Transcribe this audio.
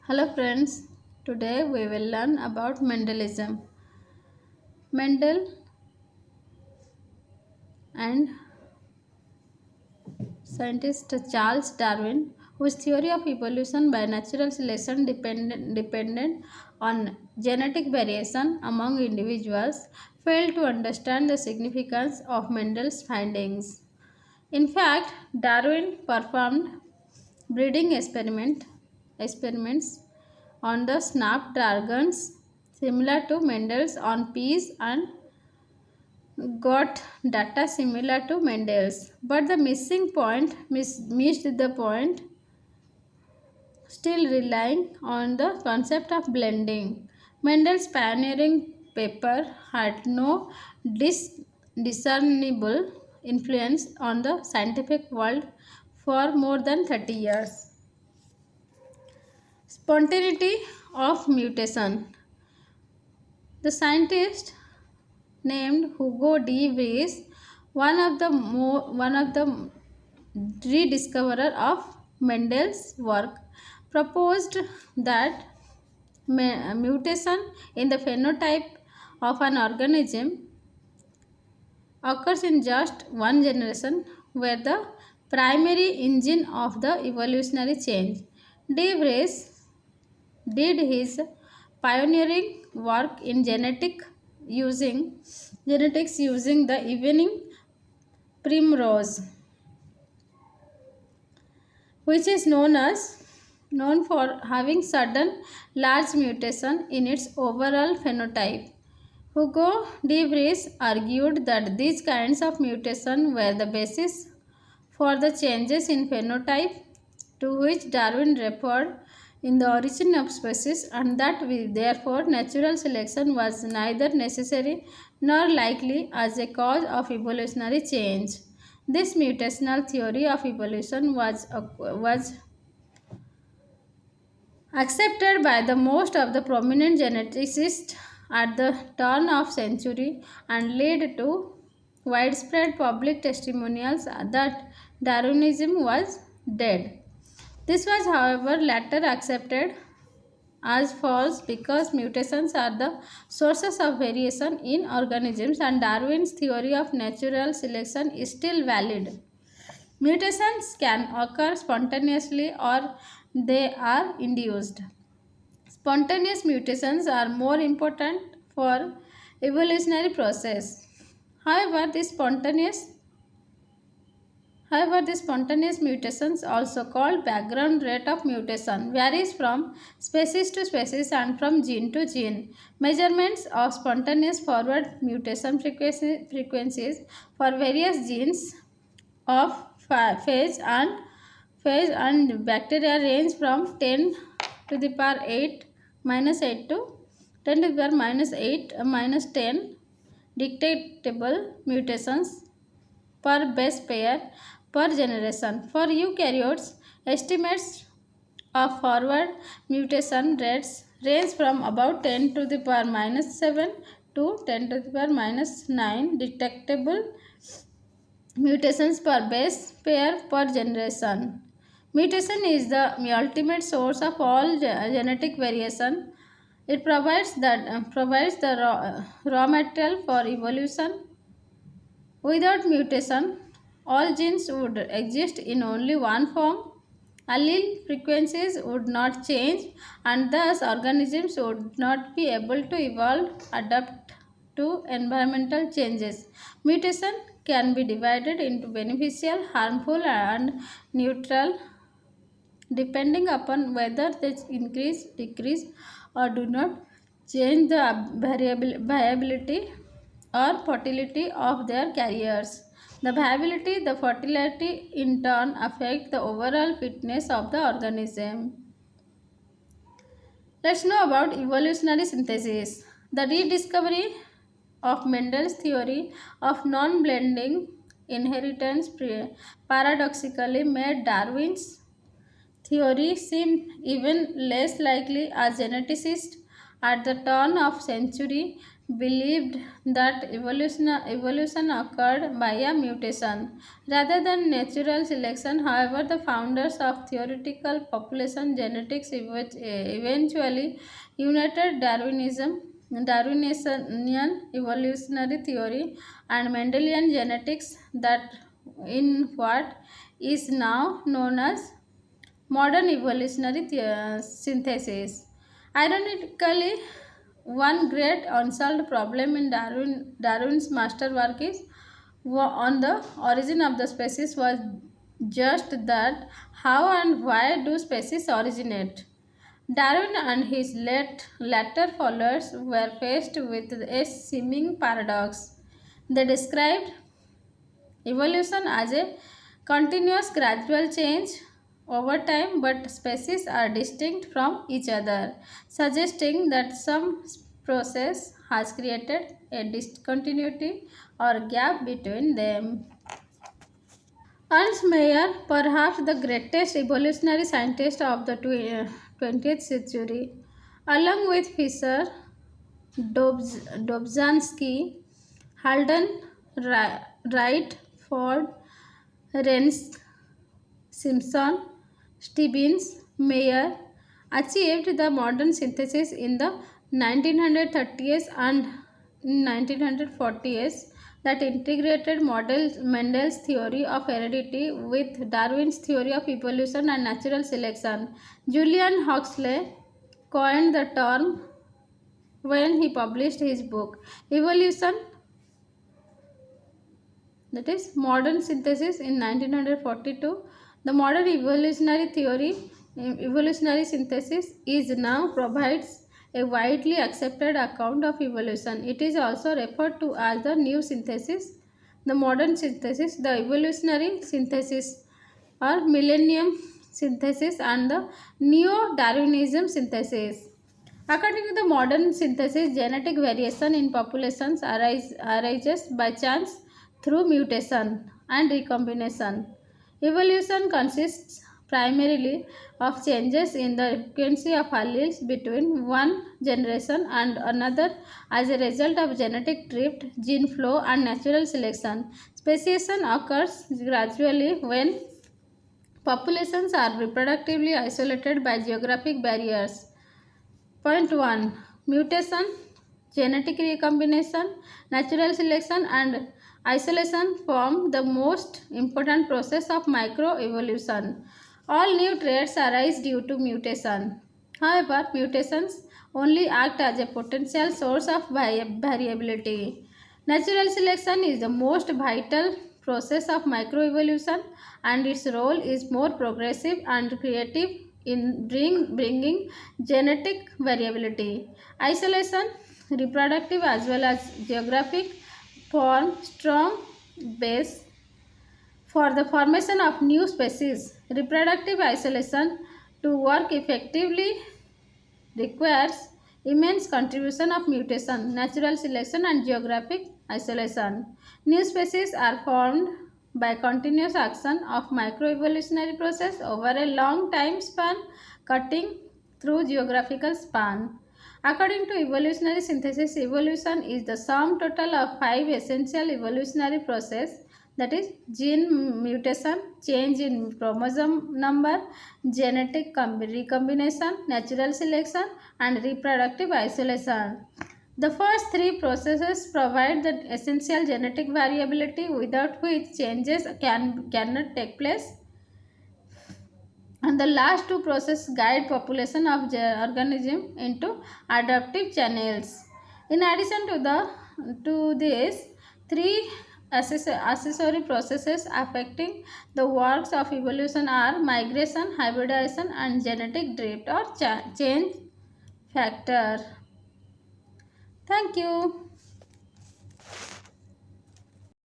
Hello friends, today we will learn about Mendelism. Mendel and scientist Charles Darwin, whose theory of evolution by natural selection dependent on genetic variation among individuals, failed to understand the significance of Mendel's findings. In fact, Darwin performed breeding experiments on the snapdragons similar to Mendel's on peas and got data similar to Mendel's. But the missing point missed the point, still relying on the concept of blending. Mendel's pioneering paper had no discernible influence on the scientific world for more than 30 years. Spontaneity of mutation. The scientist named Hugo de Vries, one of the rediscoverer of Mendel's work, proposed that mutation in the phenotype of an organism occurs in just one generation, where the primary engine of the evolutionary change. De Vries did his pioneering work in genetics using the evening primrose, which is known for having sudden large mutation in its overall phenotype. Hugo de Vries argued that these kinds of mutation were the basis for the changes in phenotype to which Darwin referred in the origin of species, and that therefore natural selection was neither necessary nor likely as a cause of evolutionary change. This mutational theory of evolution was accepted by the most of the prominent geneticists at the turn of century and led to widespread public testimonials that Darwinism was dead. This was, however, later accepted as false because mutations are the sources of variation in organisms and Darwin's theory of natural selection is still valid. Mutations can occur spontaneously or they are induced. Spontaneous mutations are more important for evolutionary process. However, these spontaneous mutations, also called background rate of mutation, varies from species to species and from gene to gene. Measurements of spontaneous forward mutation frequencies for various genes of phage and bacteria range from 10 to the power 8 minus 8 to 10 to the power minus 8 minus 10 detectable mutations per base pair per generation. For eukaryotes, estimates of forward mutation rates range from about 10 to the power minus 7 to 10 to the power minus 9 detectable mutations per base pair per generation. Mutation is the ultimate source of all genetic variation. It provides the raw material for evolution. Without mutation, all genes would exist in only one form. Allele frequencies would not change, and thus organisms would not be able to evolve, adapt to environmental changes. Mutation can be divided into beneficial, harmful, and neutral depending upon whether they increase, decrease, or do not change the viability or fertility of their carriers. The fertility in turn affect the overall fitness of the organism. Let's know about evolutionary synthesis. The rediscovery of Mendel's theory of non-blending inheritance paradoxically made Darwin's theory seemed even less likely as geneticists at the turn of century believed that evolution occurred by a mutation rather than natural selection. However, the founders of theoretical population genetics eventually united Darwinian evolutionary theory, and Mendelian genetics that in what is now known as modern evolutionary synthesis. Ironically, one great unsolved problem in Darwin's masterwork is on the origin of the species was just that how and why do species originate? Darwin and his later followers were faced with a seeming paradox. They described evolution as a continuous gradual change over time, but species are distinct from each other, suggesting that some process has created a discontinuity or gap between them. Ernst Mayr, perhaps the greatest evolutionary scientist of the 20th century, along with Fisher, Dobzhansky, Halden, Wright, Ford, Renz, Simpson, Stebbins, Mayer achieved the modern synthesis in the 1930s and 1940s that integrated Mendel's theory of heredity with Darwin's theory of evolution and natural selection. Julian Huxley coined the term when he published his book Evolution, that is modern synthesis, in 1942. The modern evolutionary synthesis is now provides a widely accepted account of evolution. It is also referred to as the new synthesis, the modern synthesis, the evolutionary synthesis or millennium synthesis, and the neo-Darwinism synthesis. According to the modern synthesis, genetic variation in populations arises by chance through mutation and recombination. Evolution consists primarily of changes in the frequency of alleles between one generation and another as a result of genetic drift, gene flow, and natural selection. Speciation occurs gradually when populations are reproductively isolated by geographic barriers. Point 1. Mutation, genetic recombination, natural selection, and isolation form the most important process of microevolution. All new traits arise due to mutation. However, mutations only act as a potential source of variability. Natural selection is the most vital process of microevolution, and its role is more progressive and creative in bringing genetic variability. Isolation, reproductive as well as geographic, form strong base for the formation of new species. Reproductive isolation to work effectively requires immense contribution of mutation, natural selection, and geographic isolation. New species are formed by continuous action of microevolutionary process over a long time span, cutting through geographical span. According to evolutionary synthesis, evolution is the sum total of five essential evolutionary processes, that is gene mutation, change in chromosome number, genetic recombination, natural selection, and reproductive isolation. The first three processes provide the essential genetic variability without which changes cannot take place, and the last two processes guide population of organism into adaptive channels. In addition to this, three accessory processes affecting the works of evolution are migration, hybridization, and genetic drift or change factor. Thank you.